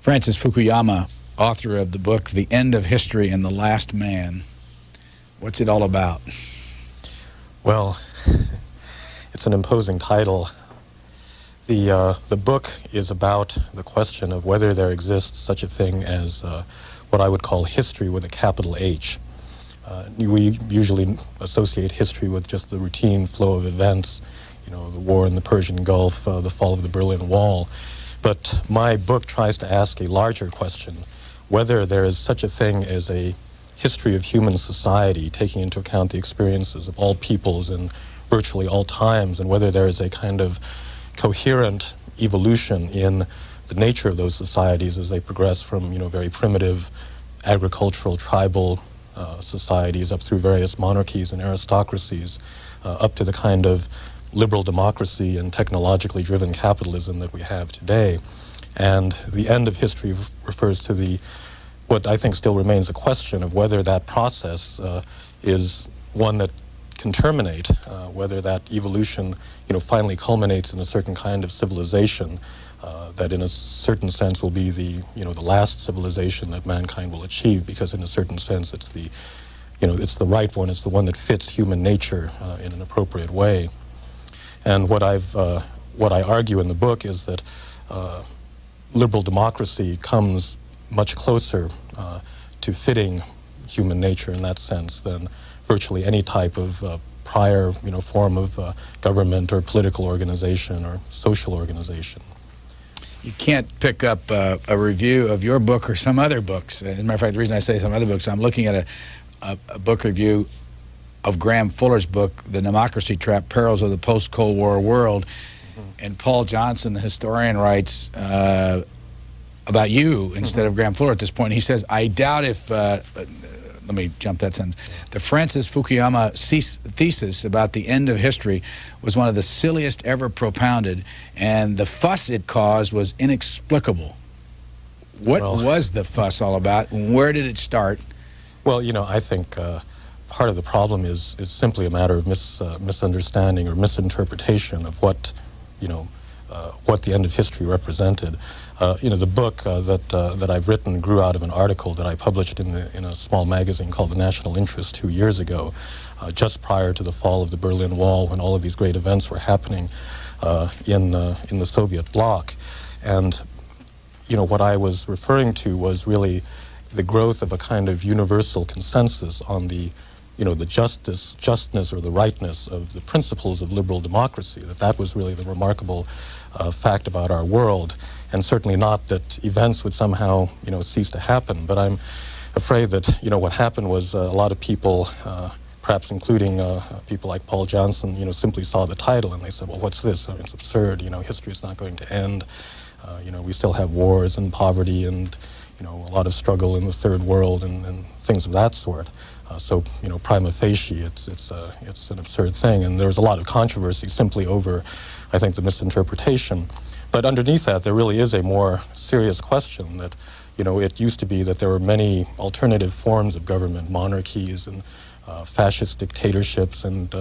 Francis Fukuyama, author of the book The End of History and the Last Man. What's it all about? Well, it's an imposing title. The book is about the question of whether there exists such a thing as what I would call history with a capital H. We usually associate history with just the routine flow of events, you know, the war in the Persian Gulf, the fall of the Berlin Wall. But my book tries to ask a larger question, whether there is such a thing as a history of human society, taking into account the experiences of all peoples in virtually all times, and whether there is a kind of coherent evolution in the nature of those societies as they progress from, you know, very primitive agricultural, tribal societies up through various monarchies and aristocracies, up to the kind of liberal democracy and technologically driven capitalism that we have today. And the end of history refers to what I think still remains a question of whether that process is one that can terminate, whether that evolution, you know, finally culminates in a certain kind of civilization that in a certain sense will be the last civilization that mankind will achieve, because in a certain sense it's it's the right one, it's the one that fits human nature in an appropriate way. And what I argue in the book is that liberal democracy comes much closer to fitting human nature in that sense than virtually any type of prior, form of government or political organization or social organization. You can't pick up a review of your book or some other books. As a matter of fact, the reason I say some other books, I'm looking at a book review of Graham Fuller's book, The Democracy Trap, Perils of the Post-Cold War World. And Paul Johnson, the historian, writes about you instead of Graham Fuller at this point. He says, I doubt if, let me jump that sentence, the Francis Fukuyama thesis about the end of history was one of the silliest ever propounded, and the fuss it caused was inexplicable. What was the fuss all about? Where did it start? Well, I think part of the problem is simply a matter of misunderstanding or misinterpretation of what the end of history represented. The book that I've written grew out of an article that I published in a small magazine called The National Interest 2 years ago, just prior to the fall of the Berlin Wall, when all of these great events were happening in the Soviet bloc. And what I was referring to was really the growth of a kind of universal consensus on the justness or the rightness of the principles of liberal democracy, that was really the remarkable fact about our world, and certainly not that events would somehow, cease to happen. But I'm afraid that, what happened was a lot of people, perhaps including people like Paul Johnson, simply saw the title and they said, well, what's this? I mean, it's absurd, history is not going to end. We still have wars and poverty and, a lot of struggle in the third world and things of that sort. So, prima facie, it's an absurd thing, and there's a lot of controversy simply over, I think, the misinterpretation. But underneath that, there really is a more serious question that, it used to be that there were many alternative forms of government, monarchies and fascist dictatorships, and,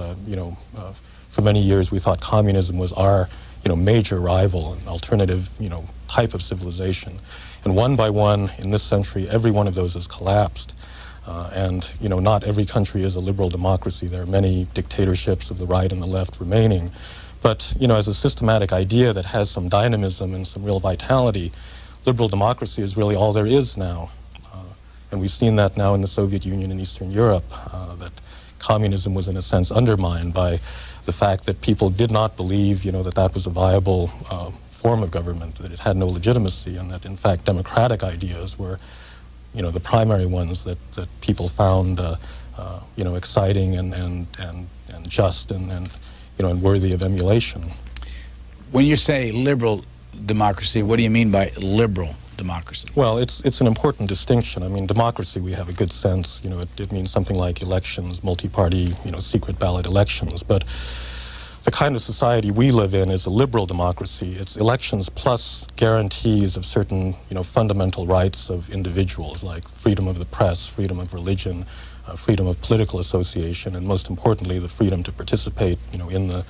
for many years we thought communism was our, major rival, an alternative, type of civilization. And one by one, in this century, every one of those has collapsed. And, not every country is a liberal democracy. There are many dictatorships of the right and the left remaining. But, as a systematic idea that has some dynamism and some real vitality, liberal democracy is really all there is now. And we've seen that now in the Soviet Union and Eastern Europe, that communism was in a sense undermined by the fact that people did not believe, that was a viable form of government, that it had no legitimacy, and that in fact democratic ideas were the primary ones that people found, exciting and just and worthy of emulation. When you say liberal democracy, what do you mean by liberal democracy? Well, it's an important distinction. I mean, democracy, we have a good sense, it means something like elections, multi-party, secret ballot elections, but the kind of society we live in is a liberal democracy. It's elections plus guarantees of certain, fundamental rights of individuals, like freedom of the press, freedom of religion, freedom of political association, and most importantly, the freedom to participate, in the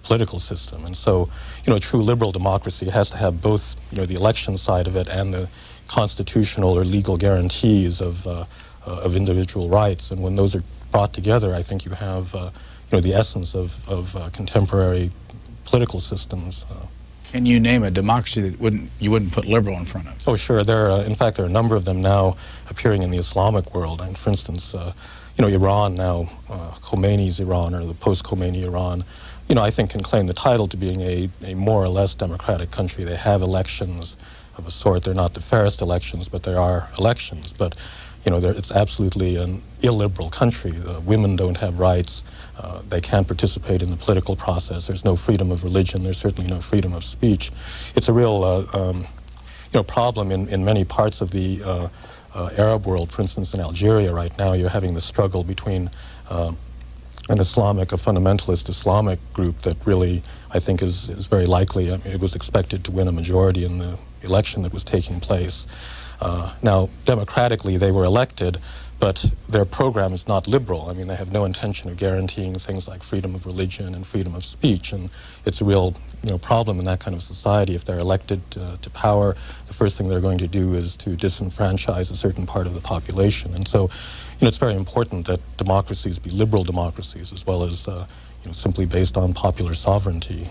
political system. And so, a true liberal democracy has to have both, the election side of it and the constitutional or legal guarantees of individual rights. And when those are brought together, I think you have, the essence of contemporary political systems. Can you name a democracy that you wouldn't put liberal in front of? Oh, sure. In fact, there are a number of them now appearing in the Islamic world. And for instance, Iran now, Khomeini's Iran, or the post-Khomeini Iran, I think can claim the title to being a more or less democratic country. They have elections of a sort. They're not the fairest elections, but there are elections. But, it's absolutely an illiberal country. Women don't have rights. They can't participate in the political process. There's no freedom of religion. There's certainly no freedom of speech. It's a real, problem in many parts of the Arab world. For instance, in Algeria right now, you're having the struggle between a fundamentalist Islamic group that really, I think, is very likely. I mean, it was expected to win a majority in the election that was taking place. Now, democratically, they were elected, but their program is not liberal. I mean, they have no intention of guaranteeing things like freedom of religion and freedom of speech, and it's a real, problem in that kind of society. If they're elected to power, the first thing they're going to do is to disenfranchise a certain part of the population. And so, it's very important that democracies be liberal democracies as well as, simply based on popular sovereignty.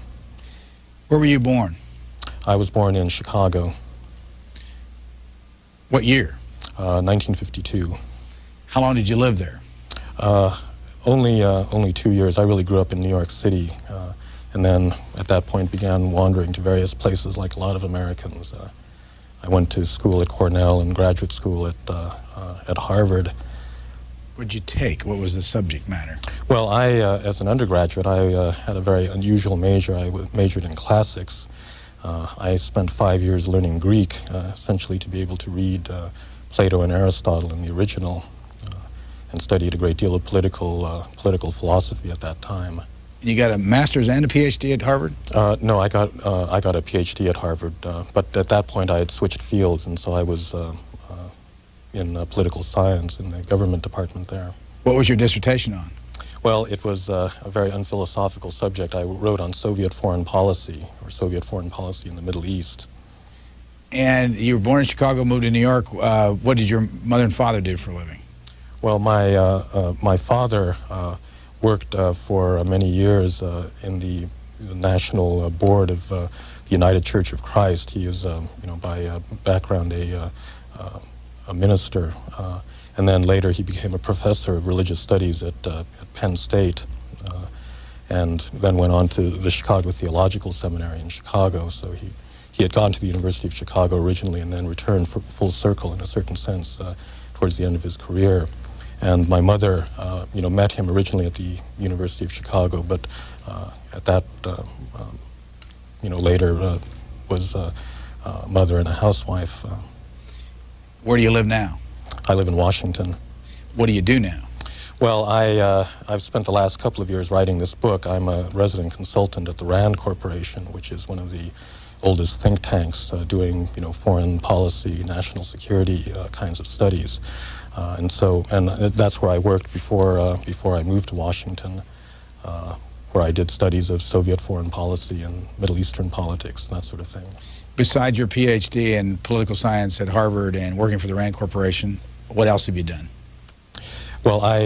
Where were you born? I was born in Chicago. What year? 1952. How long did you live there? Only 2 years. I really grew up in New York City, and then at that point began wandering to various places like a lot of Americans. I went to school at Cornell and graduate school at Harvard. What did you take? What was the subject matter? Well, as an undergraduate, I had a very unusual major. I majored in classics. I spent 5 years learning Greek, essentially to be able to read Plato and Aristotle in the original, and studied a great deal of political philosophy at that time. And you got a master's and a PhD at Harvard? No, I got a PhD at Harvard, but at that point I had switched fields, and so I was in political science in the government department there. What was your dissertation on? Well, it was a very unphilosophical subject. I wrote on Soviet foreign policy, or Soviet foreign policy in the Middle East. And you were born in Chicago, moved to New York. What did your mother and father do for a living? Well, my father worked for many years in the national board of the United Church of Christ. He is, by background a minister. And then later he became a professor of religious studies at Penn State, and then went on to the Chicago Theological Seminary in Chicago. So he had gone to the University of Chicago originally and then returned for full circle in a certain sense towards the end of his career. And my mother, met him originally at the University of Chicago, but at that, later was a mother and a housewife. Where do you live now? I live in Washington. What do you do now? Well, I've spent the last couple of years writing this book. I'm a resident consultant at the RAND Corporation, which is one of the oldest think tanks doing, foreign policy, national security kinds of studies. And that's where I worked before I moved to Washington, where I did studies of Soviet foreign policy and Middle Eastern politics, that sort of thing. Besides your PhD in political science at Harvard and working for the RAND Corporation, what else have you done? Well, I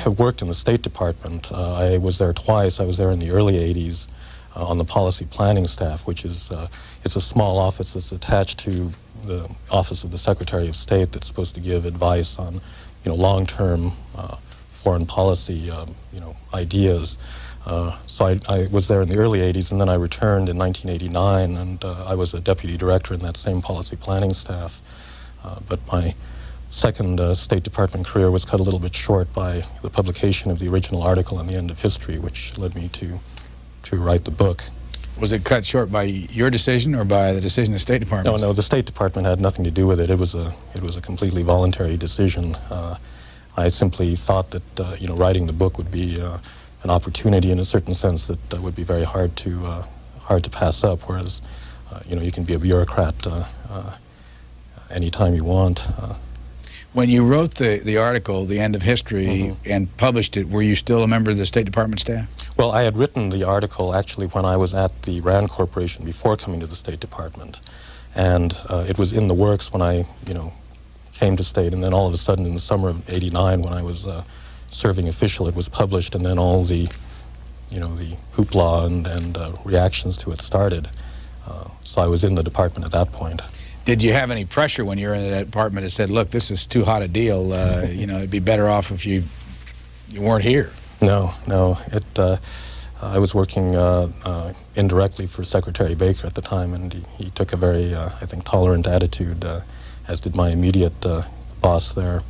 have worked in the State Department. I was there twice. I was there in the early 80s on the policy planning staff, which is, it's a small office that's attached to the Office of the Secretary of State that's supposed to give advice on, long-term foreign policy, ideas. So I was there in the early 80s, and then I returned in 1989, and I was a deputy director in that same policy planning staff. But my second State Department career was cut a little bit short by the publication of the original article on the end of history, which led me to write the book. Was it cut short by your decision or by the decision of the State Department? No, the State Department had nothing to do with it. It was a completely voluntary decision. I simply thought that writing the book would be an opportunity in a certain sense that would be very hard to pass up. Whereas you can be a bureaucrat anytime you want. When you wrote the article, The End of History, and published it, were you still a member of the State Department staff? Well, I had written the article actually when I was at the RAND Corporation before coming to the State Department. And it was in the works when I, came to State, and then all of a sudden in the summer of '89 when I was serving official, it was published, and then all the, the hoopla and reactions to it started. So I was in the department at that point. Did you have any pressure when you were in that department that said, look, this is too hot a deal, it'd be better off if you weren't here? No. I was working indirectly for Secretary Baker at the time, and he took a very, I think, tolerant attitude, as did my immediate boss there.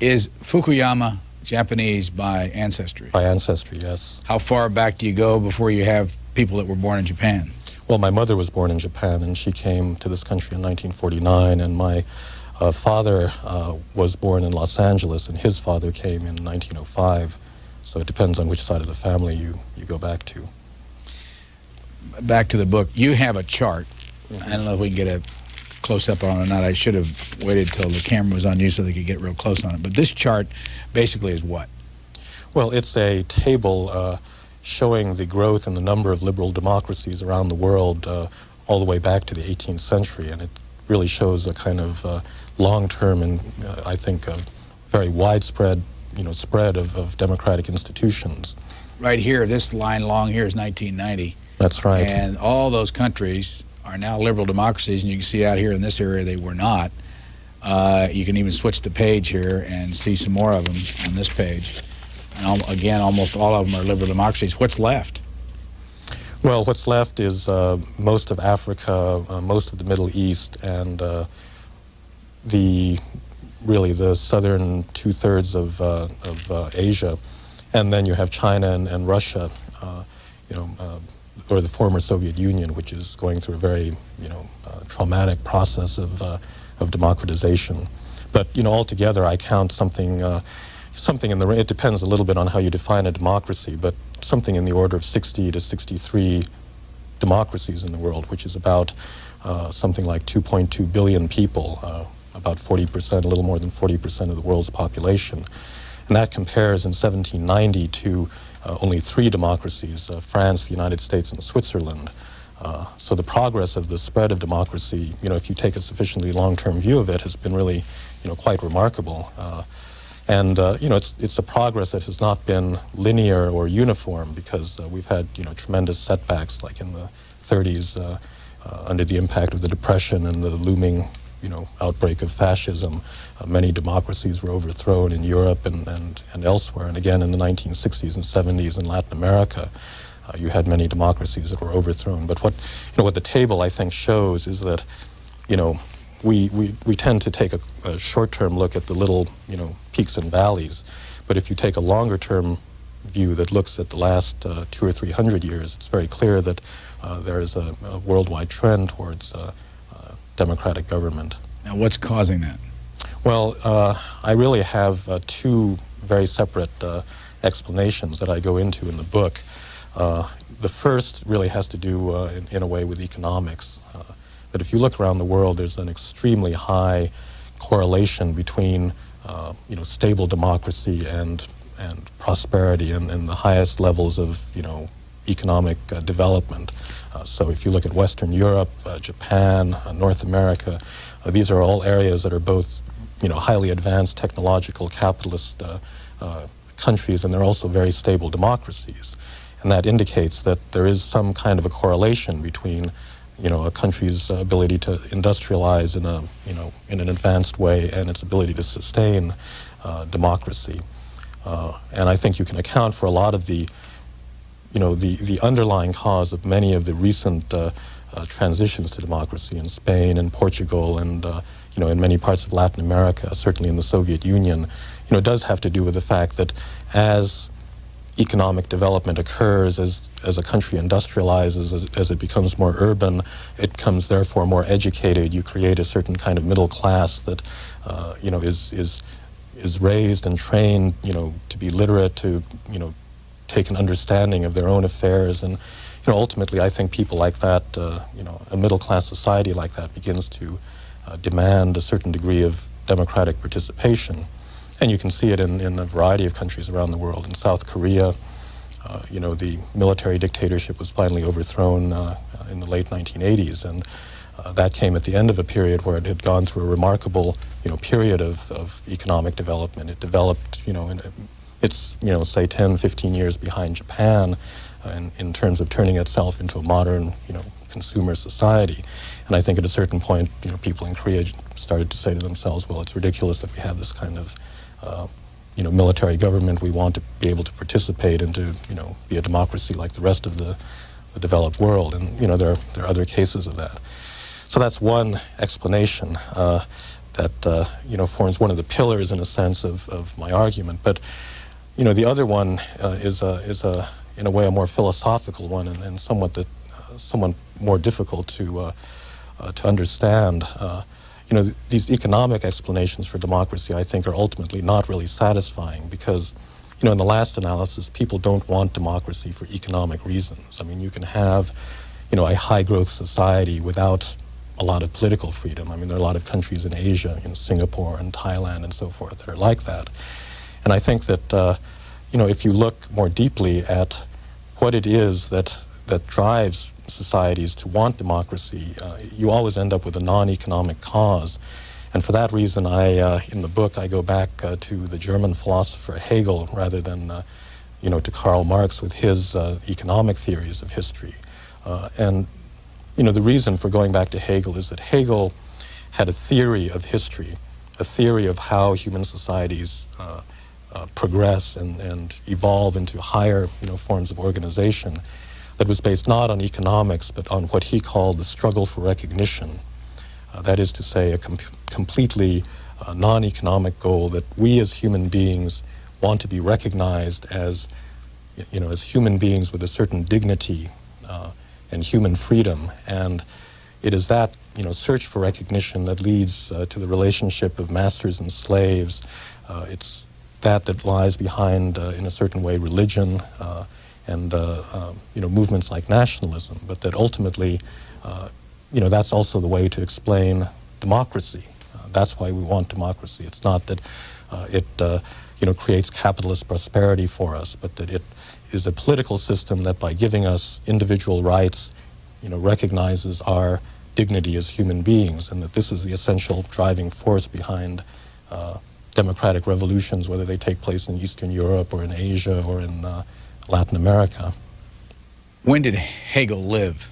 Is Fukuyama Japanese by ancestry? By ancestry, yes. How far back do you go before you have people that were born in Japan? Well, my mother was born in Japan, and she came to this country in 1949, and my father was born in Los Angeles, and his father came in 1905. So it depends on which side of the family you go back to. Back to the book. You have a chart. I don't know if we can get a close-up on it or not. I should have waited till the camera was on you so they could get real close on it. But this chart basically is what? Well, it's a table showing the growth in the number of liberal democracies around the world all the way back to the 18th century. And it really shows a kind of long-term and, I think, a very widespread spread of democratic institutions. Right here, this line long here is 1990. That's right. And all those countries are now liberal democracies, and you can see out here in this area they were not. You can even switch the page here and see some more of them on this page. And again, almost all of them are liberal democracies. What's left? Well, what's left is most of Africa, most of the Middle East, and really the southern two-thirds of Asia, and then you have China and Russia, or the former Soviet Union, which is going through a very traumatic process of democratization. But altogether, I count something in the, it depends a little bit on how you define a democracy, but something in the order of 60 to 63 democracies in the world, which is about something like 2.2 billion people. About 40%, a little more than 40% of the world's population. And that compares in 1790 to only 3 democracies, France, the United States, and Switzerland. So the progress of the spread of democracy, if you take a sufficiently long-term view of it, has been really, quite remarkable. It's a progress that has not been linear or uniform, because we've had, tremendous setbacks, like in the 30s, under the impact of the Depression and the looming outbreak of fascism. Many democracies were overthrown in Europe and elsewhere, and again in the 1960s and 70s in Latin America. You had many democracies that were overthrown. But what the table, I think, shows is that we tend to take a short-term look at the little peaks and valleys, but if you take a longer-term view that looks at the last 200 or 300 years, it's very clear that there is a worldwide trend towards democratic government. Now, what's causing that? Well, I really have 2 very separate explanations that I go into in the book. The first really has to do, in a way, with economics. But if you look around the world, there's an extremely high correlation between, stable democracy and prosperity and the highest levels of, economic development. So if you look at Western Europe, Japan, North America, these are all areas that are both, highly advanced technological capitalist countries, and they're also very stable democracies. And that indicates that there is some kind of a correlation between, a country's ability to industrialize in an advanced way and its ability to sustain democracy. And I think you can account for a lot of the underlying cause of many of the recent transitions to democracy in Spain and Portugal and, in many parts of Latin America, certainly in the Soviet Union, does have to do with the fact that as economic development occurs, as a country industrializes, as it becomes more urban, it becomes therefore more educated. You create a certain kind of middle class that, is raised and trained, to be literate, to, take an understanding of their own affairs. And ultimately, I think people like that, a middle-class society like that begins to demand a certain degree of democratic participation. And you can see it in a variety of countries around the world. In South Korea, you know, the military dictatorship was finally overthrown in the late 1980s, and that came at the end of a period where it had gone through a remarkable, you know, period of economic development. It developed, you know, it's, you know, say 10, 15 years behind Japan in terms of turning itself into a modern, you know, consumer society. And I think at a certain point, you know, people in Korea started to say to themselves, well, it's ridiculous that we have this kind of, you know, military government. We want to be able to participate and to, you know, be a democracy like the rest of the developed world. And, you know, there are other cases of that. So that's one explanation that, you know, forms one of the pillars, in a sense, of my argument. But, you know, the other one is in a way, a more philosophical one, and somewhat more difficult to understand. You know, these economic explanations for democracy, I think, are ultimately not really satisfying because, you know, in the last analysis, people don't want democracy for economic reasons. I mean, you can have, you know, a high-growth society without a lot of political freedom. I mean, there are a lot of countries in Asia, you know, Singapore and Thailand and so forth, that are like that. And I think that, you know, if you look more deeply at what it is that drives societies to want democracy, you always end up with a non-economic cause. And for that reason, in the book, I go back to the German philosopher Hegel rather than, you know, to Karl Marx with his economic theories of history. And, you know, the reason for going back to Hegel is that Hegel had a theory of history, a theory of how human societies progress and evolve into higher, you know, forms of organization that was based not on economics, but on what he called the struggle for recognition. That is to say, a completely non-economic goal that we as human beings want to be recognized as, you know, as human beings with a certain dignity and human freedom. And it is that, you know, search for recognition that leads to the relationship of masters and slaves. It's that lies behind, in a certain way, religion and you know, movements like nationalism, but that ultimately, you know, that's also the way to explain democracy. That's why we want democracy. It's not that it, you know, creates capitalist prosperity for us, but that it is a political system that, by giving us individual rights, you know, recognizes our dignity as human beings, and that this is the essential driving force behind democratic revolutions, whether they take place in Eastern Europe or in Asia or in Latin America. When did Hegel live?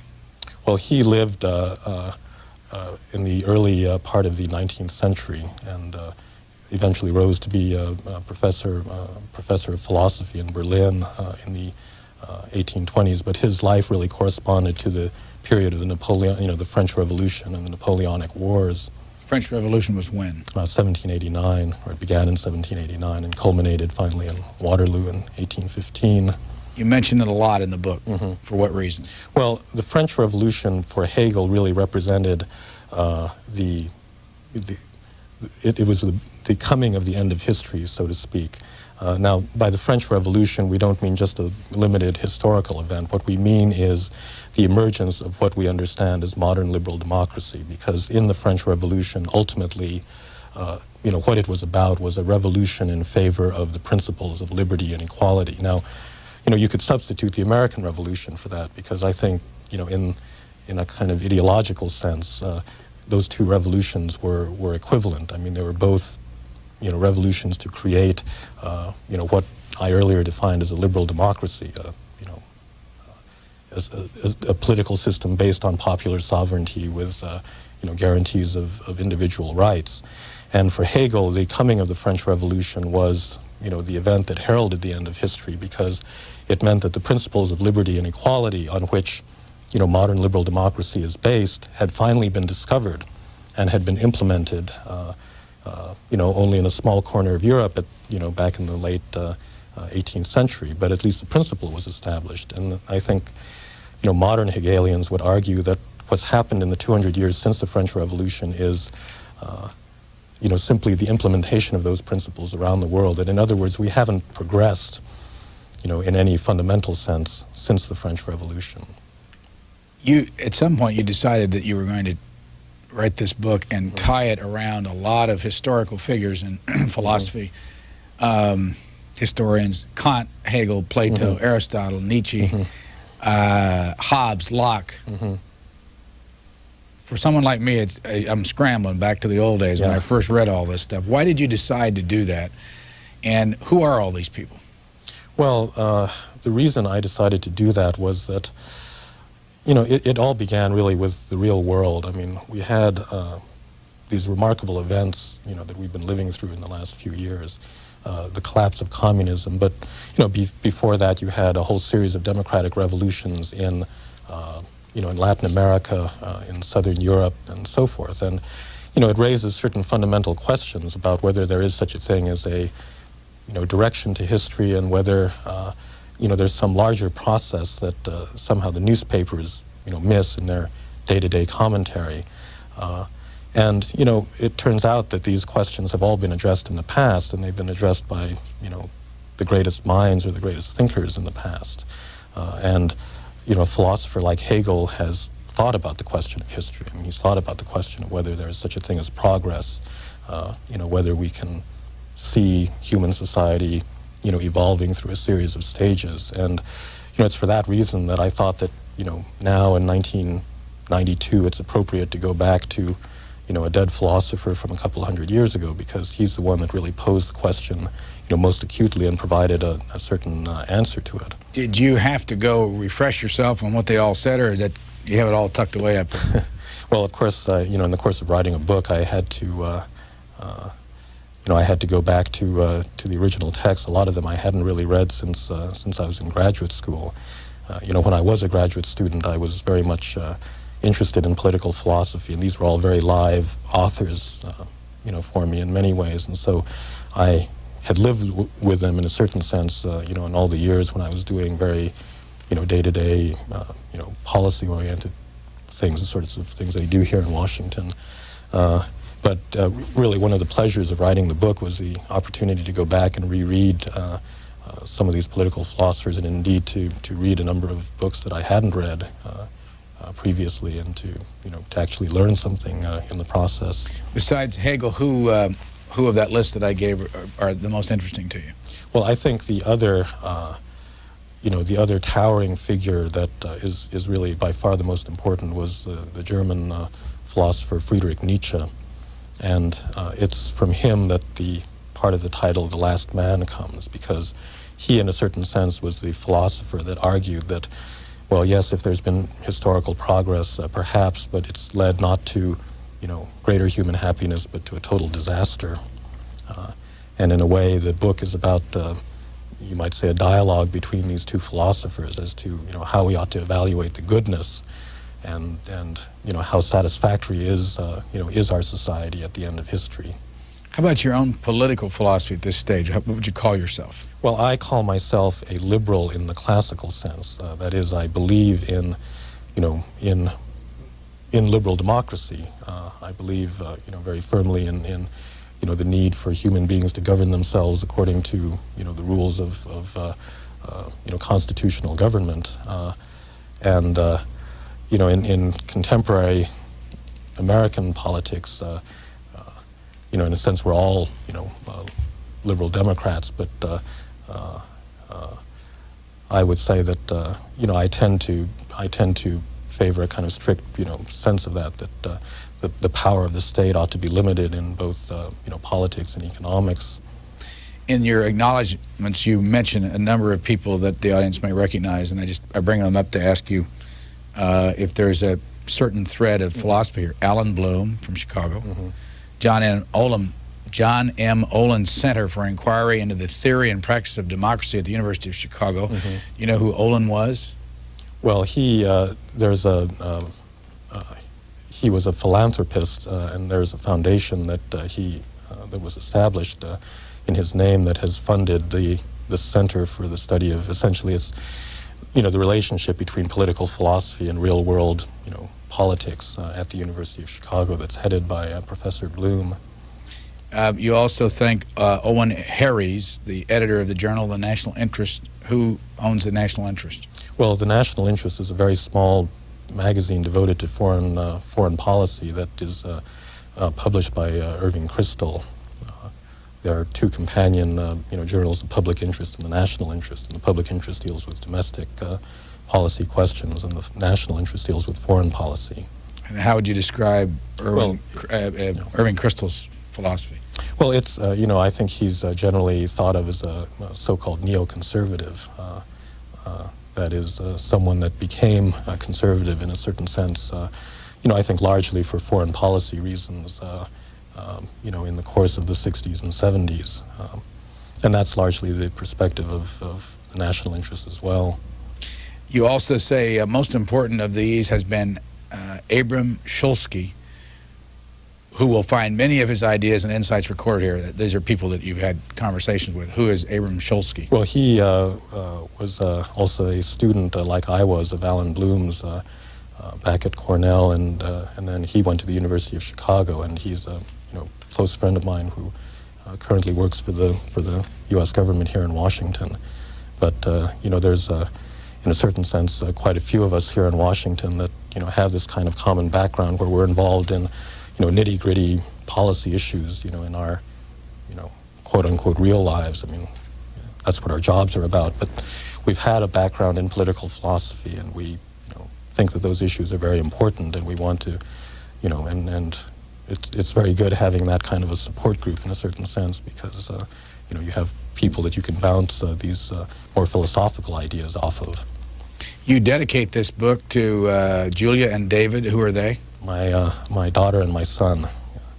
Well, he lived in the early part of the 19th century and eventually rose to be a professor of philosophy in Berlin in the 1820s. But his life really corresponded to the period of the the French Revolution and the Napoleonic Wars. French Revolution was when? 1789, or it began in 1789 and culminated finally in Waterloo in 1815. You mentioned it a lot in the book. Mm-hmm. For what reason? Well, the French Revolution for Hegel really represented it was the coming of the end of history, so to speak. Now, by the French Revolution, we don't mean just a limited historical event. What we mean is the emergence of what we understand as modern liberal democracy, because in the French Revolution, ultimately, you know, what it was about was a revolution in favor of the principles of liberty and equality. Now, you know, you could substitute the American Revolution for that, because I think, you know, in a kind of ideological sense, those two revolutions were equivalent. I mean, they were both, you know, revolutions to create, you know, what I earlier defined as a liberal democracy, you know, as a political system based on popular sovereignty with, you know, guarantees of individual rights. And for Hegel, the coming of the French Revolution was, you know, the event that heralded the end of history, because it meant that the principles of liberty and equality on which, you know, modern liberal democracy is based had finally been discovered and had been implemented, you know, only in a small corner of Europe, you know, back in the late 18th century, but at least the principle was established. And I think, you know, modern Hegelians would argue that what's happened in the 200 years since the French Revolution is, you know, simply the implementation of those principles around the world. And in other words, we haven't progressed, you know, in any fundamental sense since the French Revolution. At some point, you decided that you were going to write this book and tie it around a lot of historical figures in philosophy. historians, Kant, Hegel, Plato, Aristotle, Nietzsche, Hobbes, Locke. For someone like me, I'm scrambling back to the old days when I first read all this stuff. Why did you decide to do that? And who are all these people? Well, the reason I decided to do that was that, you know, it all began really with the real world. I mean, we had these remarkable events, you know, that we've been living through in the last few years. The collapse of communism, but, you know, before that you had a whole series of democratic revolutions in, you know, in Latin America, in Southern Europe, and so forth. And, you know, it raises certain fundamental questions about whether there is such a thing as a, you know, direction to history, and whether, you know, there's some larger process that somehow the newspapers, you know, miss in their day-to-day commentary. And, you know, it turns out that these questions have all been addressed in the past, and they've been addressed by, you know, the greatest minds or the greatest thinkers in the past. And, you know, a philosopher like Hegel has thought about the question of history. I mean, he's thought about the question of whether there is such a thing as progress, you know, whether we can see human society, you know, evolving through a series of stages. And, you know, it's for that reason that I thought that, you know, now in 1992, it's appropriate to go back to, you know, a dead philosopher from a couple hundred years ago, because he's the one that really posed the question, you know, most acutely and provided a certain answer to it. Did you have to go refresh yourself on what they all said, or that you have it all tucked away up there? Well, of course, you know, in the course of writing a book, I had to, you know, I had to go back to the original text. A lot of them I hadn't really read since I was in graduate school. You know, when I was a graduate student, I was very much interested in political philosophy, and these were all very live authors, you know, for me in many ways. And so I had lived with them in a certain sense, you know, in all the years when I was doing very, you know, day-to-day, you know, policy-oriented things, the sorts of things they do here in Washington. But really one of the pleasures of writing the book was the opportunity to go back and reread some of these political philosophers, and indeed to read a number of books that I hadn't read previously, and to, you know, to actually learn something in the process. Besides Hegel, who of that list that I gave are the most interesting to you? Well, I think the other, you know, the other towering figure that is really by far the most important was the German philosopher Friedrich Nietzsche. And it's from him that the part of the title, The Last Man, comes, because he, in a certain sense, was the philosopher that argued that, well, yes, if there's been historical progress, perhaps, but it's led not to, you know, greater human happiness, but to a total disaster. And in a way, the book is about, you might say, a dialogue between these two philosophers as to, you know, how we ought to evaluate the goodness, and you know, how satisfactory is, you know, is our society at the end of history. How about your own political philosophy at this stage? What would you call yourself? Well, I call myself a liberal in the classical sense. That is, I believe in, you know, in liberal democracy. I believe, you know, very firmly in, you know, the need for human beings to govern themselves according to, you know, the rules of you know, constitutional government. And you know, in contemporary American politics, you know, in a sense, we're all, you know, liberal Democrats, but I would say that, you know, I tend to favor a kind of strict, you know, sense of that the power of the state ought to be limited in both, you know, politics and economics. In your acknowledgments, you mention a number of people that the audience may recognize, and I bring them up to ask you if there's a certain thread of philosophy here. Alan Bloom from Chicago, John M. Olin Center for Inquiry into the Theory and Practice of Democracy at the University of Chicago. You know who Olin was? Well, he he was a philanthropist, and there's a foundation that that was established in his name that has funded the Center for the Study of, essentially, it's, you know, the relationship between political philosophy and real world, you know, politics at the University of Chicago, that's headed by Professor Bloom. You also thank Owen Harries, the editor of the journal The National Interest. Who owns the National Interest? Well, the National Interest is a very small magazine devoted to foreign policy that is published by Irving Kristol. there are two companion journals, the public interest and the national interest. And the public interest deals with domestic policy questions, and the national interest deals with foreign policy. And how would you describe Irving Kristol's philosophy? Well, it's, I think he's generally thought of as a so-called neoconservative. That is someone that became conservative in a certain sense, I think largely for foreign policy reasons, in the course of the 60s and 70s. And that's largely the perspective of the national interest as well. You also say most important of these has been Abram Shulsky, who will find many of his ideas and insights recorded here. These are people that you've had conversations with. Who is Abram Shulsky? Well, he was also a student, like I was, of Alan Bloom's back at Cornell, and then he went to the University of Chicago, and he's a close friend of mine who currently works for the U.S. government here in Washington. But there's in a certain sense quite a few of us here in Washington that have this kind of common background where we're involved in nitty-gritty policy issues, in our, quote-unquote real lives. I mean, that's what our jobs are about. But we've had a background in political philosophy, and we, think that those issues are very important, and we want to, and it's very good having that kind of a support group in a certain sense, because, you have people that you can bounce these more philosophical ideas off of. You dedicate this book to Julia and David. Who are they? My daughter and my son.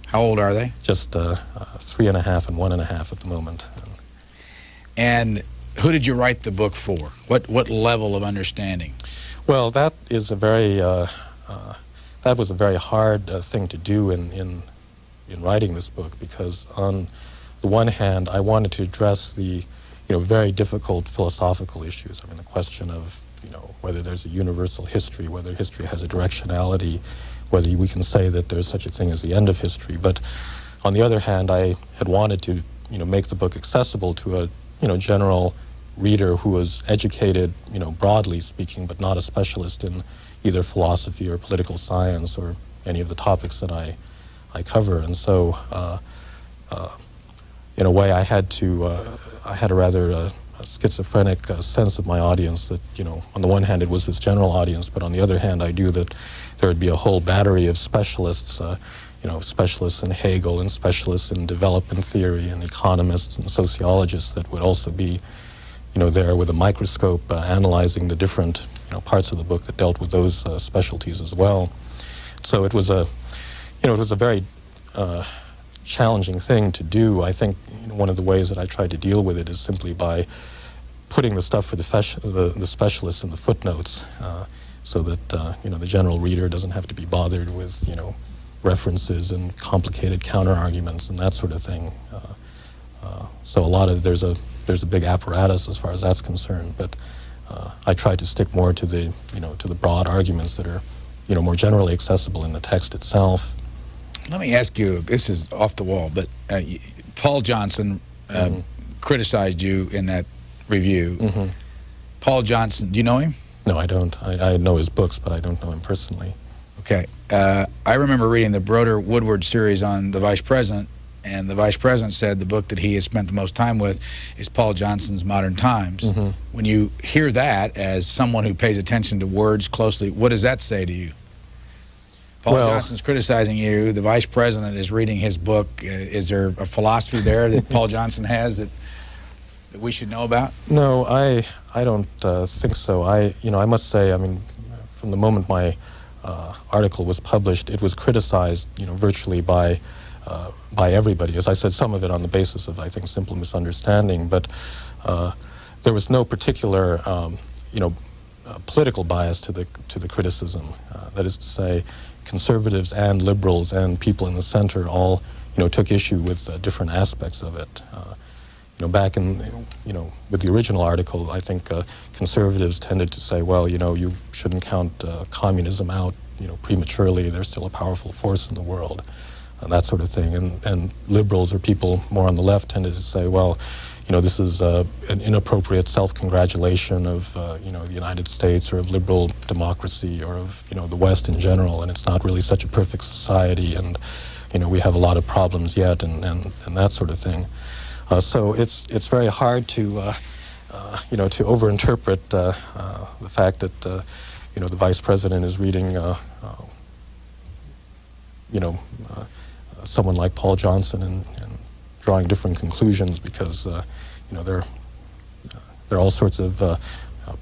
How old are they? Just 3.5 and 1.5 at the moment. And who did you write the book for? What level of understanding? Well, that is a very that was a very hard thing to do in writing this book, because on the one hand, I wanted to address the very difficult philosophical issues. I mean, the question of whether there's a universal history, whether history has a directionality, whether we can say that there's such a thing as the end of history. But on the other hand, I had wanted to make the book accessible to a general reader who was educated, broadly speaking, but not a specialist in either philosophy or political science or any of the topics that I cover. And so, in a way, I had a rather schizophrenic sense of my audience that, on the one hand, it was this general audience, but on the other hand, I knew that there would be a whole battery of specialists, specialists in Hegel and specialists in development theory and economists and sociologists that would also be there with a microscope analyzing the different parts of the book that dealt with those specialties as well. So it was a very challenging thing to do. I think one of the ways that I tried to deal with it is simply by putting the stuff for the specialists in the footnotes, so that the general reader doesn't have to be bothered with references and complicated counter arguments and that sort of thing. So a lot of there's a big apparatus as far as that's concerned, but I tried to stick more to the to the broad arguments that are more generally accessible in the text itself. Let me ask you, this is off the wall, but Paul Johnson criticized you in that review. Paul Johnson, do you know him? No, I don't. I know his books, but I don't know him personally. Okay. I remember reading the Broder-Woodward series on the Vice President, and the Vice President said the book that he has spent the most time with is Paul Johnson's Modern Times. When you hear that, as someone who pays attention to words closely, what does that say to you? Paul Johnson's criticizing you, the Vice President is reading his book. Is there a philosophy there that Paul Johnson has that we should know about? No, I don't think so. I must say, I mean, from the moment my article was published, it was criticized, virtually by everybody. As I said, some of it on the basis of, I think, simple misunderstanding, but there was no particular, political bias to the criticism. That is to say, conservatives and liberals and people in the center all, took issue with different aspects of it. Back in, with the original article, I think conservatives tended to say, well, you shouldn't count communism out, prematurely. There's still a powerful force in the world, that sort of thing. And liberals or people more on the left tended to say, well, this is an inappropriate self-congratulation of, the United States or of liberal democracy or of, the West in general, and it's not really such a perfect society, and, we have a lot of problems yet, and that sort of thing. So it's very hard to to overinterpret the fact that the vice president is reading someone like Paul Johnson and drawing different conclusions, because there are all sorts of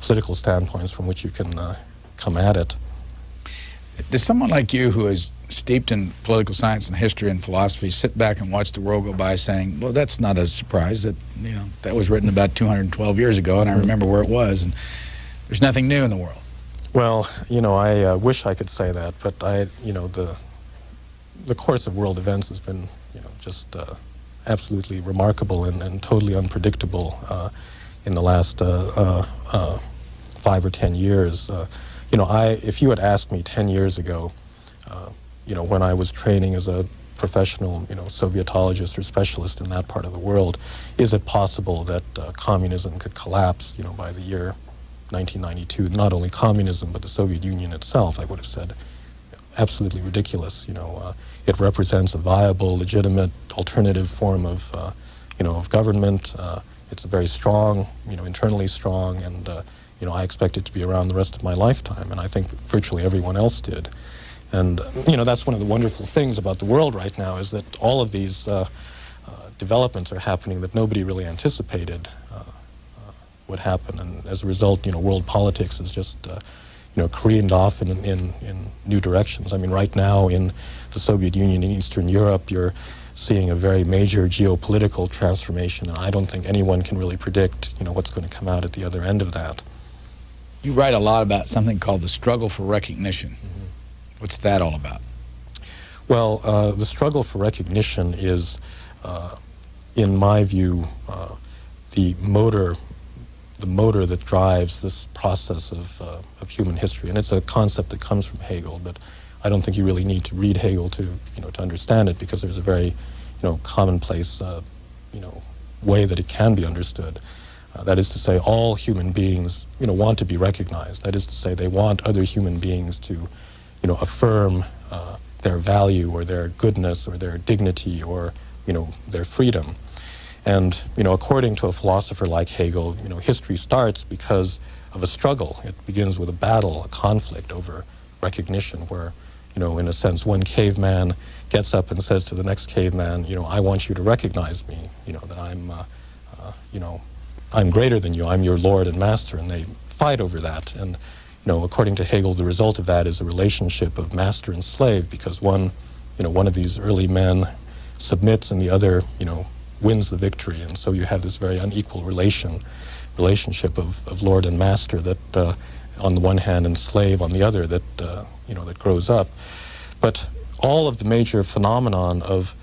political standpoints from which you can come at it. Does someone like you, who is steeped in political science and history and philosophy, sit back and watch the world go by saying, well, that's not a surprise, that that was written about 212 years ago, and I remember where it was, and there's nothing new in the world? Well, I wish I could say that, but the course of world events has been just absolutely remarkable and totally unpredictable in the last 5 or 10 years. If you had asked me 10 years ago, when I was training as a professional, Sovietologist or specialist in that part of the world, is it possible that communism could collapse, by the year 1992? Not only communism, but the Soviet Union itself, I would have said, absolutely ridiculous. It represents a viable, legitimate, alternative form of, of government. It's very strong, internally strong, and I expect it to be around the rest of my lifetime, and I think virtually everyone else did. And that's one of the wonderful things about the world right now, is that all of these developments are happening that nobody really anticipated would happen, and as a result, world politics is just careened off in new directions. I mean, right now in the Soviet Union, in Eastern Europe, you're seeing a very major geopolitical transformation, and I don't think anyone can really predict, what's going to come out at the other end of that. You write a lot about something called the struggle for recognition. Mm-hmm. What's that all about? Well, the struggle for recognition is, in my view, the motor that drives this process of human history. And it's a concept that comes from Hegel, but I don't think you really need to read Hegel to understand it, because there's a very commonplace way that it can be understood. That is to say, all human beings want to be recognized. That is to say, they want other human beings to affirm their value or their goodness or their dignity or their freedom. And according to a philosopher like Hegel, history starts because of a struggle. It begins with a battle, a conflict over recognition, where in a sense, one caveman gets up and says to the next caveman, I want you to recognize me, that I'm greater than you, I'm your lord and master, and they fight over that. And according to Hegel, the result of that is a relationship of master and slave, because one of these early men submits and the other, wins the victory, and so you have this very unequal relationship of lord and master that, on the one hand, and slave on the other, that that grows up. But all of the major phenomenon of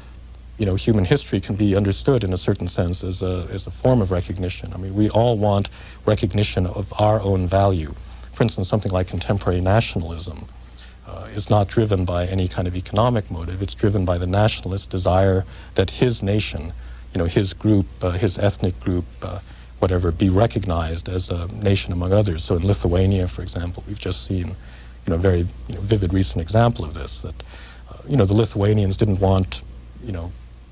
human history can be understood in a certain sense as a form of recognition. I mean, we all want recognition of our own value. For instance, something like contemporary nationalism is not driven by any kind of economic motive. It's driven by the nationalist desire that his nation, his group, his ethnic group, whatever, be recognized as a nation among others. So in Lithuania, for example, we've just seen a very vivid recent example of this, that the Lithuanians didn't want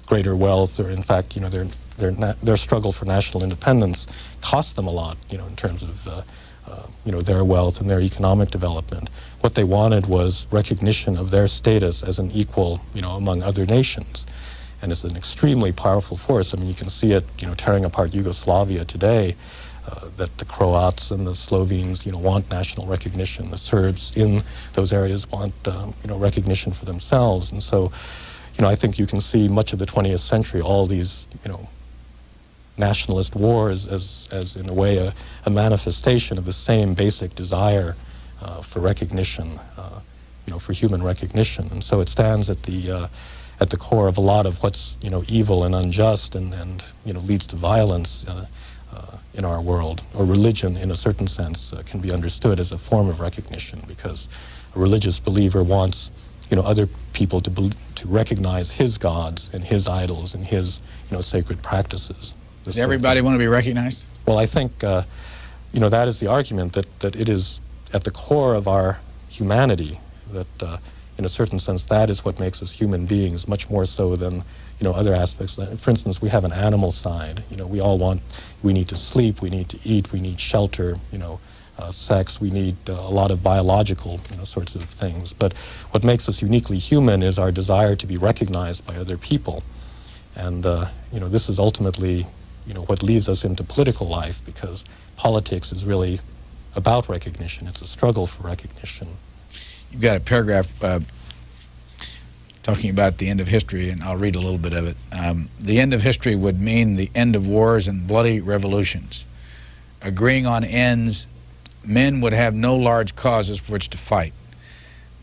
greater wealth, or in fact their struggle for national independence cost them a lot in terms of their wealth and their economic development. What they wanted was recognition of their status as an equal among other nations. And it's an extremely powerful force. I mean, you can see it, tearing apart Yugoslavia today, that the Croats and the Slovenes, want national recognition. The Serbs in those areas want, recognition for themselves. And so, I think you can see much of the 20th century, all these, nationalist wars as in a way, a manifestation of the same basic desire for recognition, for human recognition. And so it stands at the core of a lot of what's evil and unjust and leads to violence in our world. Or religion, in a certain sense, can be understood as a form of recognition, because a religious believer wants other people to recognize his gods and his idols and his sacred practices. Does everybody want to be recognized? Well, I think that is the argument, that it is at the core of our humanity that in a certain sense, that is what makes us human beings, much more so than other aspects. For instance, we have an animal side. We need to sleep, we need to eat, we need shelter, sex, we need a lot of biological sorts of things. But what makes us uniquely human is our desire to be recognized by other people. And this is ultimately what leads us into political life, because politics is really about recognition. It's a struggle for recognition. You've got a paragraph talking about the end of history, and I'll read a little bit of it. The end of history would mean the end of wars and bloody revolutions. Agreeing on ends, men would have no large causes for which to fight.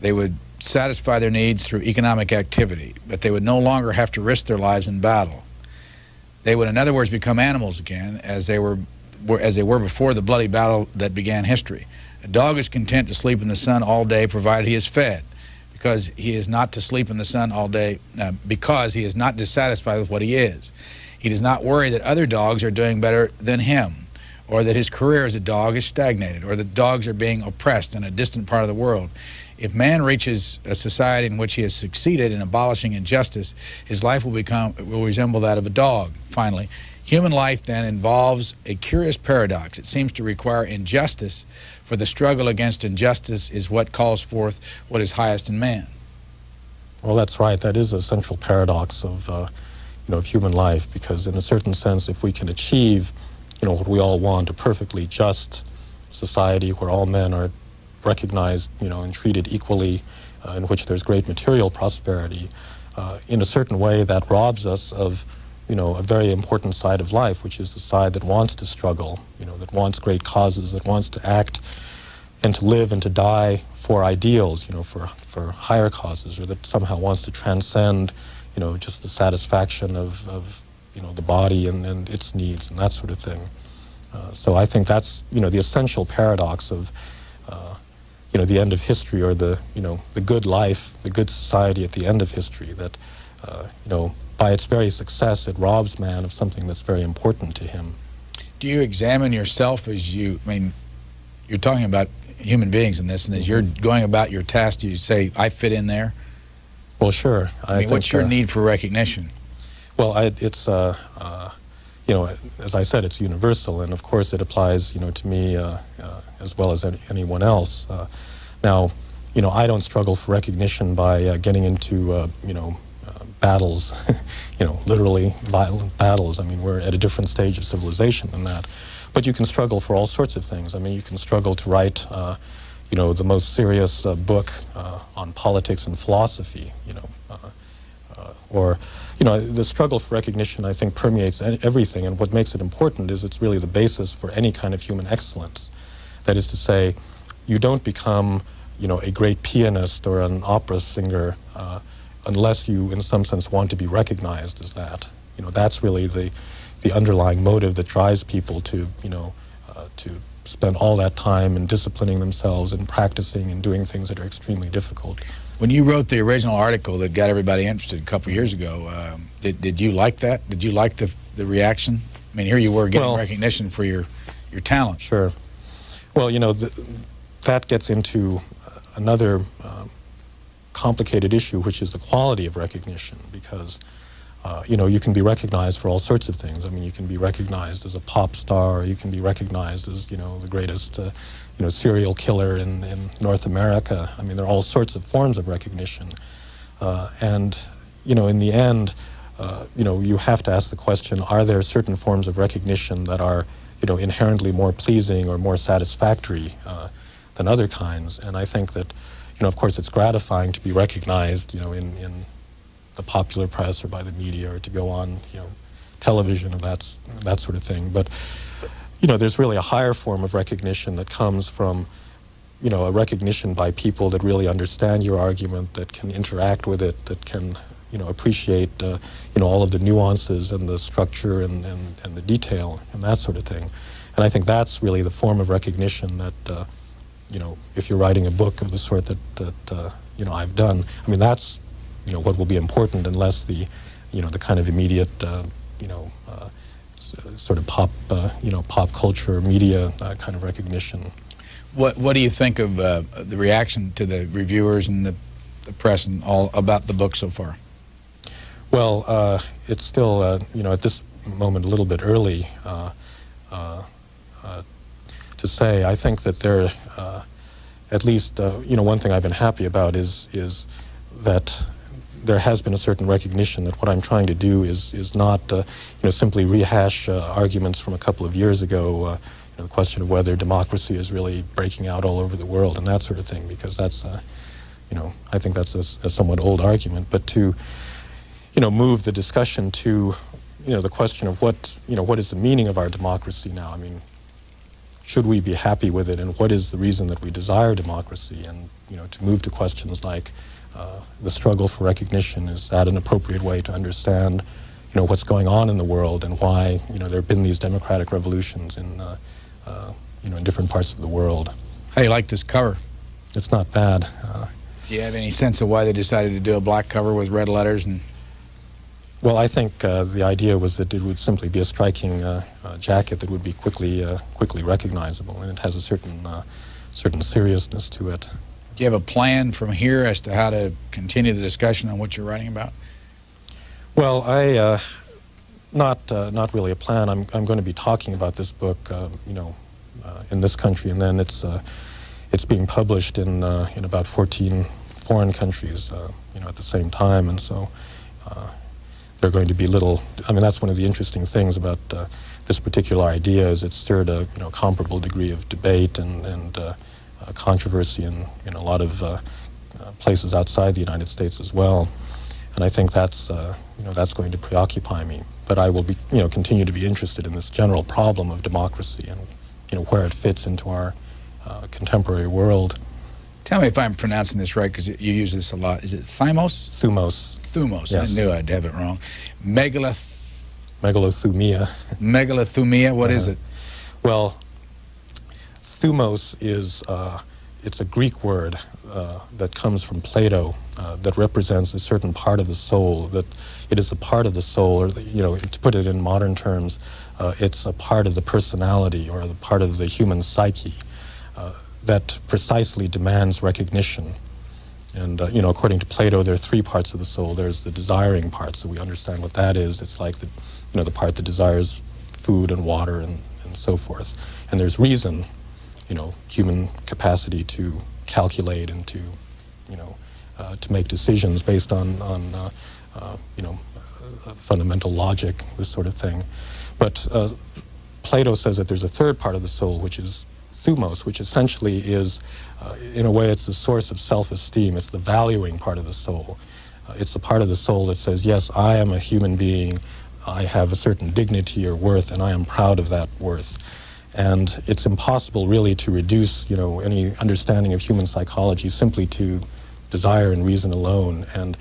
They would satisfy their needs through economic activity, but they would no longer have to risk their lives in battle. They would, in other words, become animals again, as they were before the bloody battle that began history. A dog is content to sleep in the sun all day, provided he is fed, because he is not to sleep in the sun all day, because he is not dissatisfied with what he is. He does not worry that other dogs are doing better than him, or that his career as a dog is stagnated, or that dogs are being oppressed in a distant part of the world. If man reaches a society in which he has succeeded in abolishing injustice, his life will resemble that of a dog. Finally, human life then involves a curious paradox. It seems to require injustice, for the struggle against injustice is what calls forth what is highest in man. Well, that's right. That is a central paradox of human life, because in a certain sense, if we can achieve what we all want, a perfectly just society where all men are recognized, and treated equally, in which there's great material prosperity, in a certain way that robs us of, a very important side of life, which is the side that wants to struggle, that wants great causes, that wants to act and to live and to die for ideals, for higher causes, or that somehow wants to transcend, just the satisfaction of the body and its needs and that sort of thing. So I think that's, the essential paradox of, the end of history, or the good life, the good society at the end of history, that, by its very success, it robs man of something that's very important to him. Do you examine yourself as you're talking about human beings in this, and as you're going about your task, do you say, I fit in there? Well, sure. I mean, what's your need for recognition? Well, it's, as I said, it's universal, and of course it applies, to me as well as anyone else. Now, I don't struggle for recognition by getting into, battles, literally violent battles. I mean, we're at a different stage of civilization than that. But you can struggle for all sorts of things. I mean, you can struggle to write, the most serious book on politics and philosophy, or the struggle for recognition, I think, permeates everything, and what makes it important is it's really the basis for any kind of human excellence. That is to say, you don't become, a great pianist or an opera singer unless you, in some sense, want to be recognized as that. That's really the underlying motive that drives people to, to spend all that time in disciplining themselves and practicing and doing things that are extremely difficult. When you wrote the original article that got everybody interested a couple years ago, did you like that? Did you like the reaction? I mean, here you were getting recognition for your talent. Sure. Well, that gets into another complicated issue, which is the quality of recognition, because you can be recognized for all sorts of things. I mean, you can be recognized as a pop star, or you can be recognized as, the greatest, serial killer in North America. I mean, there are all sorts of forms of recognition. And, in the end, you have to ask the question, are there certain forms of recognition that are, inherently more pleasing or more satisfactory than other kinds? And I think that, of course, it's gratifying to be recognized, in the popular press or by the media, or to go on, television and that sort of thing. But, there's really a higher form of recognition that comes from, a recognition by people that really understand your argument, that can interact with it, that can, appreciate, all of the nuances and the structure and the detail and that sort of thing. And I think that's really the form of recognition that, if you're writing a book of the sort that I've done, I mean, that's, what will be important, unless the, the kind of immediate, sort of pop culture, media kind of recognition. What do you think of the reaction to the reviewers and the the press and all about the book so far? Well, it's still, you know, at this moment a little bit early to say. I think that there, at least, you know, one thing I've been happy about is that there has been a certain recognition that what I'm trying to do is not, you know, simply rehash arguments from a couple of years ago, you know, the question of whether democracy is really breaking out all over the world and that sort of thing, because that's, you know, I think that's a somewhat old argument, but to, you know, move the discussion to, you know, the question of what, you know, what is the meaning of our democracy now? I mean, should we be happy with it, and what is the reason that we desire democracy? And, you know, to move to questions like the struggle for recognition, is that an appropriate way to understand, you know, what's going on in the world and why, you know, there have been these democratic revolutions in, you know, in different parts of the world. How do you like this cover? It's not bad. Do you have any sense of why they decided to do a black cover with red letters? And well, I think the idea was that it would simply be a striking jacket that would be quickly recognizable, and it has a certain seriousness to it. do you have a plan from here as to how to continue the discussion on what you're writing about? Well, not really a plan. I'm going to be talking about this book, in this country, and then it's being published in about 14 foreign countries, at the same time, and so there are going to be little. I mean, that's one of the interesting things about this particular idea, is it stirred a comparable degree of debate and controversy in a lot of places outside the United States as well. And I think that's going to preoccupy me. But I will be continue to be interested in this general problem of democracy and where it fits into our contemporary world. Tell me if I'm pronouncing this right, because you use this a lot. Is it thymos? Thumos. Thumos. Yes. I knew I'd have it wrong. Megalothumia. Megalothumia. What is it? Well, thumos is it's a Greek word that comes from Plato that represents a certain part of the soul. That it is the part of the soul, or to put it in modern terms, it's a part of the personality or the part of the human psyche that precisely demands recognition. And according to Plato, there are three parts of the soul. There's the desiring part, so we understand what that is. It's like the part that desires food and water and so forth. And there's reason, human capacity to calculate and to make decisions based on fundamental logic, this sort of thing. But Plato says that there's a third part of the soul, which is thumos, which essentially is, in a way, it's the source of self-esteem. It's the valuing part of the soul. It's the part of the soul that says, yes, I am a human being, I have a certain dignity or worth, and I am proud of that worth. And it's impossible really to reduce, any understanding of human psychology simply to desire and reason alone. And,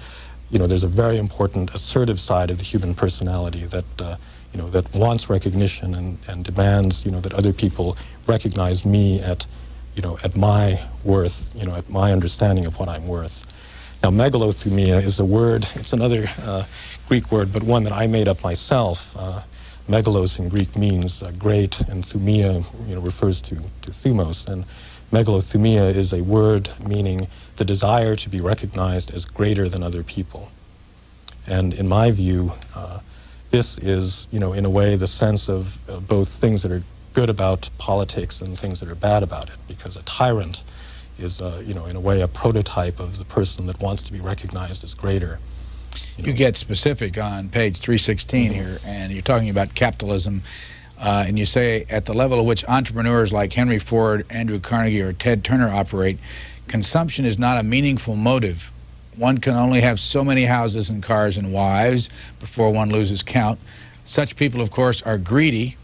there's a very important assertive side of the human personality that, that wants recognition and demands, that other people recognize me at my worth, at my understanding of what I'm worth. Now, megalothumia is a word, it's another Greek word, but one that I made up myself. Megalos in Greek means great, and thumia, refers to thumos. And megalothumia is a word meaning the desire to be recognized as greater than other people. And in my view, this is, in a way, the sense of both things that are good about politics and things that are bad about it, because a tyrant is, in a way, a prototype of the person that wants to be recognized as greater. You get specific on page 316 here, and you're talking about capitalism, and you say, at the level at which entrepreneurs like Henry Ford, Andrew Carnegie, or Ted Turner operate, consumption is not a meaningful motive. One can only have so many houses and cars and wives before one loses count. Such people, of course, are greedy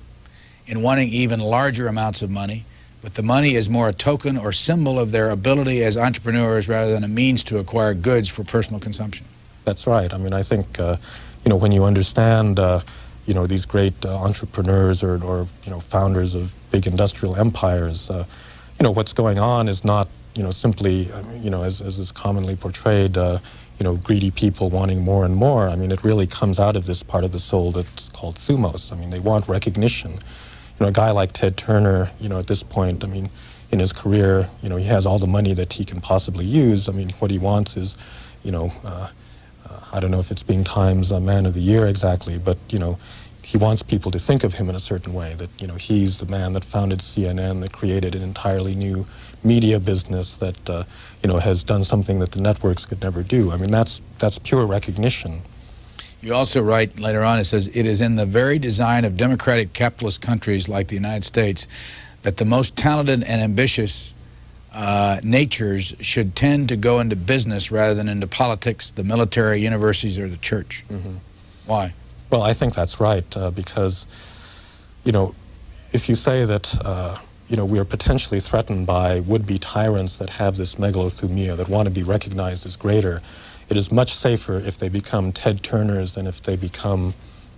in wanting even larger amounts of money, but the money is more a token or symbol of their ability as entrepreneurs rather than a means to acquire goods for personal consumption. That's right. I mean, I think, when you understand, these great entrepreneurs or founders of big industrial empires, what's going on is not, simply, as is commonly portrayed, greedy people wanting more and more. I mean, it really comes out of this part of the soul that's called thumos. I mean, they want recognition. A guy like Ted Turner, at this point, I mean, in his career, he has all the money that he can possibly use. I mean, what he wants is, I don't know if it's being Times Man of the Year exactly, but, he wants people to think of him in a certain way, that, he's the man that founded CNN, that created an entirely new media business that, has done something that the networks could never do. I mean, that's pure recognition. You also write later on, it says, it is in the very design of democratic capitalist countries like the United States that the most talented and ambitious natures should tend to go into business rather than into politics, the military, universities, or the church. Mm-hmm. Why? Well, I think that's right, because, if you say that, we are potentially threatened by would-be tyrants that have this megalothumia, that want to be recognized as greater, it is much safer if they become Ted Turners than if they become,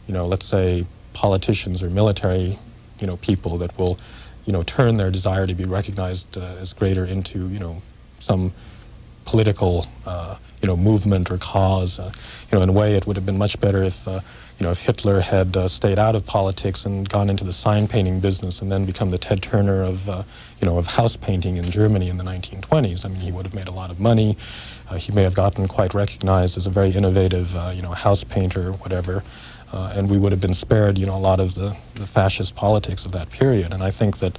let's say, politicians or military, people that will, turn their desire to be recognized as greater into, some political, movement or cause. In a way, it would have been much better if, if Hitler had stayed out of politics and gone into the sign painting business and then become the Ted Turner of, of house painting in Germany in the 1920s. I mean, he would have made a lot of money. He may have gotten quite recognized as a very innovative, house painter or whatever. And we would have been spared, a lot of the fascist politics of that period. And I think that,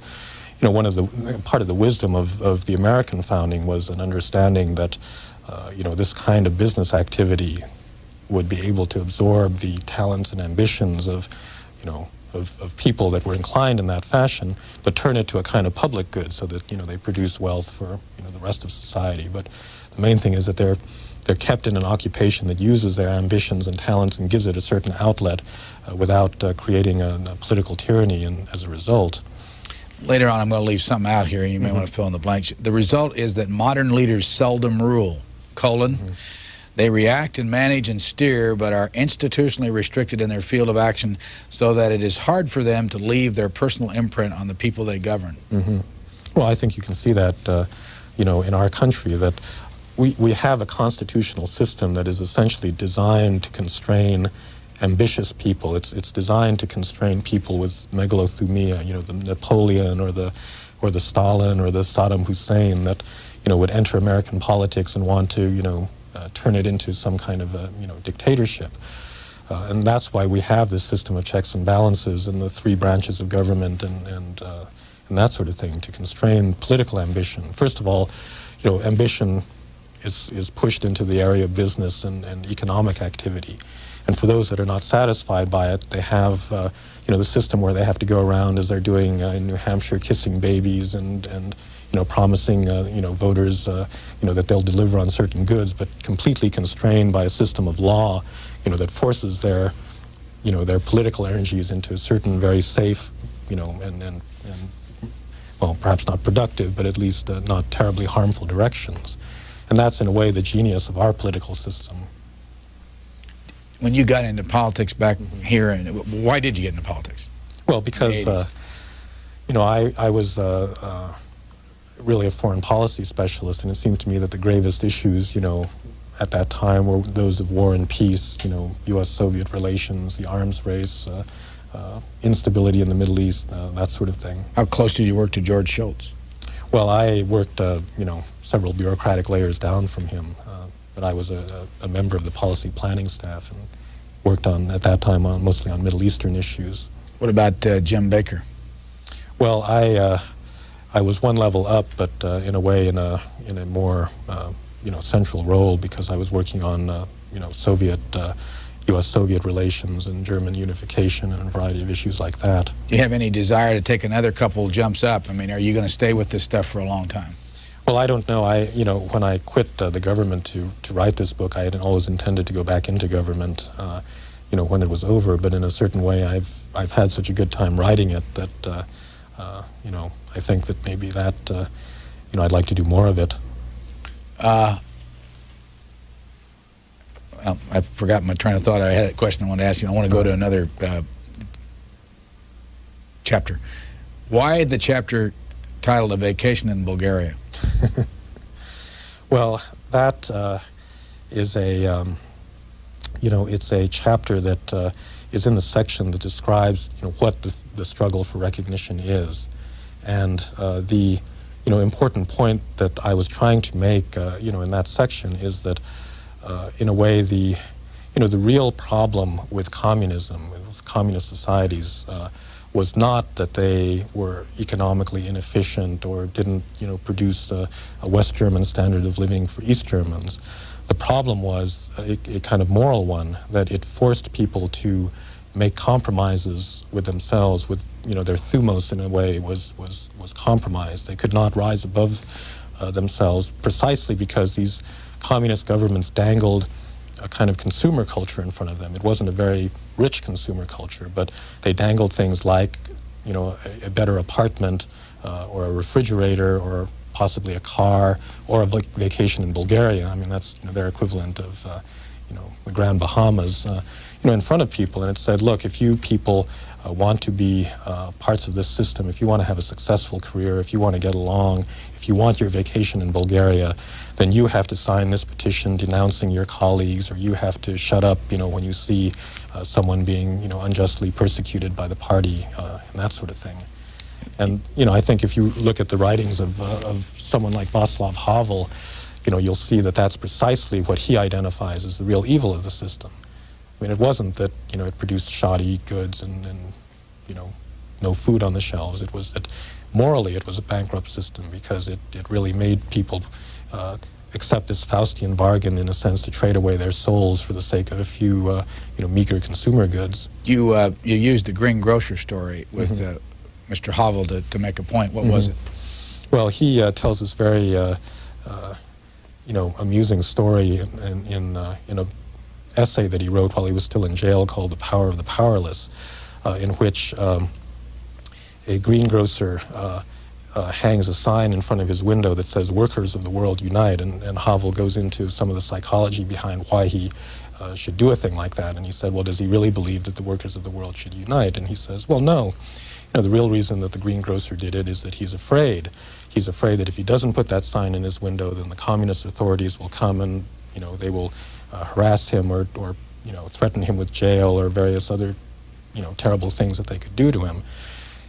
part of the wisdom of the American founding was an understanding that, this kind of business activity would be able to absorb the talents and ambitions of, of people that were inclined in that fashion, but turn it to a kind of public good so that, they produce wealth for, the rest of society. But the main thing is that they're kept in an occupation that uses their ambitions and talents and gives it a certain outlet without creating a political tyranny as a result. Later on, I'm going to leave something out here, and you may want to fill in the blanks. The result is that modern leaders seldom rule, They react and manage and steer, but are institutionally restricted in their field of action so that it is hard for them to leave their personal imprint on the people they govern. Well, I think you can see that, in our country, that we have a constitutional system that is essentially designed to constrain ambitious people. It's designed to constrain people with megalothumia, the Napoleon or the Stalin or the Saddam Hussein that, would enter American politics and want to, turn it into some kind of a, dictatorship. And that's why we have this system of checks and balances and the three branches of government and that sort of thing to constrain political ambition. First of all, ambition is pushed into the area of business and economic activity. And for those that are not satisfied by it, they have, the system where they have to go around, as they're doing in New Hampshire, kissing babies and promising, voters, that they'll deliver on certain goods, but completely constrained by a system of law, that forces their political energies into certain very safe, and well, perhaps not productive, but at least not terribly harmful directions. And that's, in a way, the genius of our political system. When you got into politics back here, and why did you get into politics? Well, because, I was really a foreign policy specialist, and it seemed to me that the gravest issues, at that time were those of war and peace, U.S.-Soviet relations, the arms race, instability in the Middle East, that sort of thing. How close did you work to George Shultz? Well, I worked, several bureaucratic layers down from him, but I was a member of the policy planning staff and worked on, at that time, mostly on Middle Eastern issues. What about Jim Baker? Well, I was one level up, but in a way in a more central role, because I was working on U.S.-Soviet relations and German unification and a variety of issues like that. Do you have any desire to take another couple jumps up? I mean, are you going to stay with this stuff for a long time? Well, I don't know. When I quit the government to write this book, I had always intended to go back into government, when it was over. But in a certain way, I've had such a good time writing it that, I think that maybe that, I'd like to do more of it. Well, I forgot my train of thought. I had a question I wanted to ask you. I want to go to another chapter. Why the chapter titled A Vacation in Bulgaria? Well, that is a, it's a chapter that is in the section that describes, what the struggle for recognition is. And the important point that I was trying to make, in that section is that, in a way, the real problem with communism, with communist societies, was not that they were economically inefficient or didn't, produce a West German standard of living for East Germans. The problem was a kind of moral one, that it forced people to make compromises with themselves, with their thumos in a way was compromised. They could not rise above themselves precisely because these communist governments dangled a kind of consumer culture in front of them. It wasn't a very rich consumer culture, but they dangled things like a better apartment or a refrigerator or possibly a car or a vacation in Bulgaria. I mean, that's their equivalent of the Grand Bahamas. In front of people, and it said, look, if you people want to be parts of this system, if you want to have a successful career, if you want to get along, if you want your vacation in Bulgaria, then you have to sign this petition denouncing your colleagues, or you have to shut up, when you see someone being, unjustly persecuted by the party, and that sort of thing. And, I think if you look at the writings of someone like Václav Havel, you'll see that that's precisely what he identifies as the real evil of the system. I mean, it wasn't that, it produced shoddy goods and no food on the shelves. It was that morally it was a bankrupt system because it really made people accept this Faustian bargain, in a sense, to trade away their souls for the sake of a few, meager consumer goods. You used the greengrocer story with Mr. Havel to make a point. What was it? Well, he tells this very, amusing story in a essay that he wrote while he was still in jail called The Power of the Powerless, in which a greengrocer hangs a sign in front of his window that says, "Workers of the world unite," and Havel goes into some of the psychology behind why he should do a thing like that. And he said, well, does he really believe that the workers of the world should unite? And he says, well, no. The real reason that the greengrocer did it is that he's afraid. He's afraid that if he doesn't put that sign in his window, then the communist authorities will come and, they will harass him or threaten him with jail or various other, terrible things that they could do to him.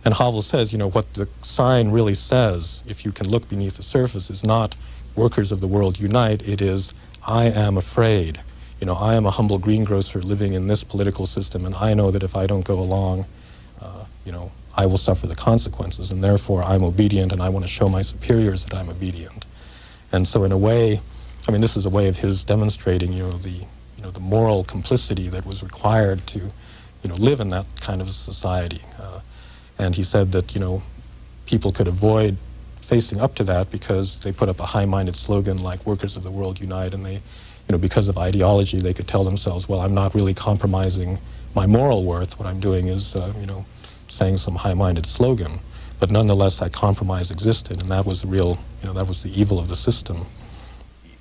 And Havel says, what the sign really says, if you can look beneath the surface, is not "Workers of the world unite." It is, "I am afraid. I am a humble greengrocer living in this political system, and I know that if I don't go along, I will suffer the consequences, and therefore I'm obedient, and I want to show my superiors that I'm obedient." And so in a way, I mean, this is a way of his demonstrating, the moral complicity that was required to, live in that kind of society. And he said that, people could avoid facing up to that because they put up a high-minded slogan like "Workers of the world unite," and they, because of ideology, they could tell themselves, well, I'm not really compromising my moral worth. What I'm doing is, saying some high-minded slogan. But nonetheless, that compromise existed, and that was the real, that was the evil of the system.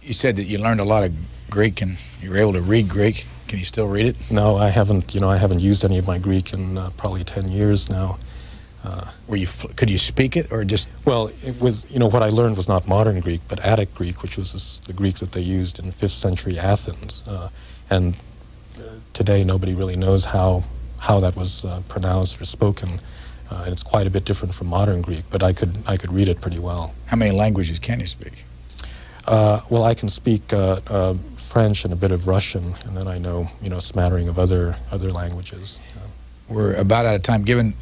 You said that you learned a lot of Greek and you were able to read Greek. Can you still read it? No, I haven't. I haven't used any of my Greek in probably 10 years now. Could you speak it or just? Well, what I learned was not modern Greek, but Attic Greek, which was the Greek that they used in 5th century Athens. And today nobody really knows how that was pronounced or spoken. And it's quite a bit different from modern Greek, but I could read it pretty well. How many languages can you speak? Well, I can speak French and a bit of Russian, and then I know, a smattering of other languages. We're about out of time. Given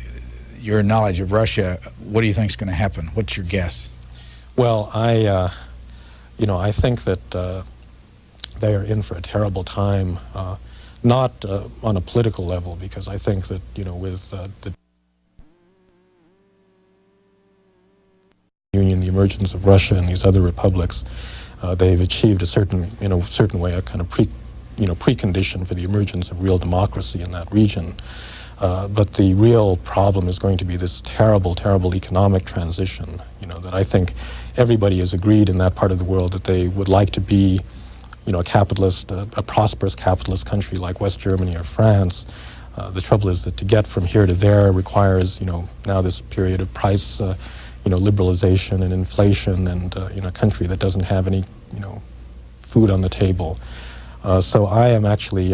your knowledge of Russia, what do you think is going to happen? What's your guess? Well, I think that they are in for a terrible time, not on a political level, because I think that, with the Union, the emergence of Russia and these other republics, they've achieved a certain way, a kind of precondition for the emergence of real democracy in that region. But the real problem is going to be this terrible, terrible economic transition, that I think everybody has agreed in that part of the world that they would like to be, a capitalist, a prosperous capitalist country like West Germany or France. The trouble is that to get from here to there requires, now this period of price, liberalization and inflation, and in a country that doesn't have any, food on the table. So I am actually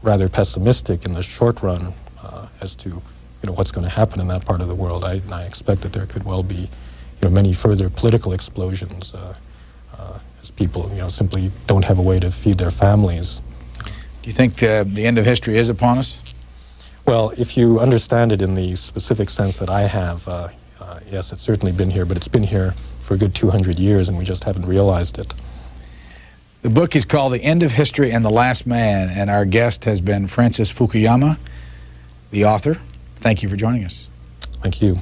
rather pessimistic in the short run as to, what's going to happen in that part of the world. I expect that there could well be, many further political explosions as people simply don't have a way to feed their families. Do you think the end of history is upon us? Well, if you understand it in the specific sense that I have, yes, it's certainly been here, but it's been here for a good 200 years and we just haven't realized it. The book is called The End of History and the Last Man, and our guest has been Francis Fukuyama, the author. Thank you for joining us. Thank you.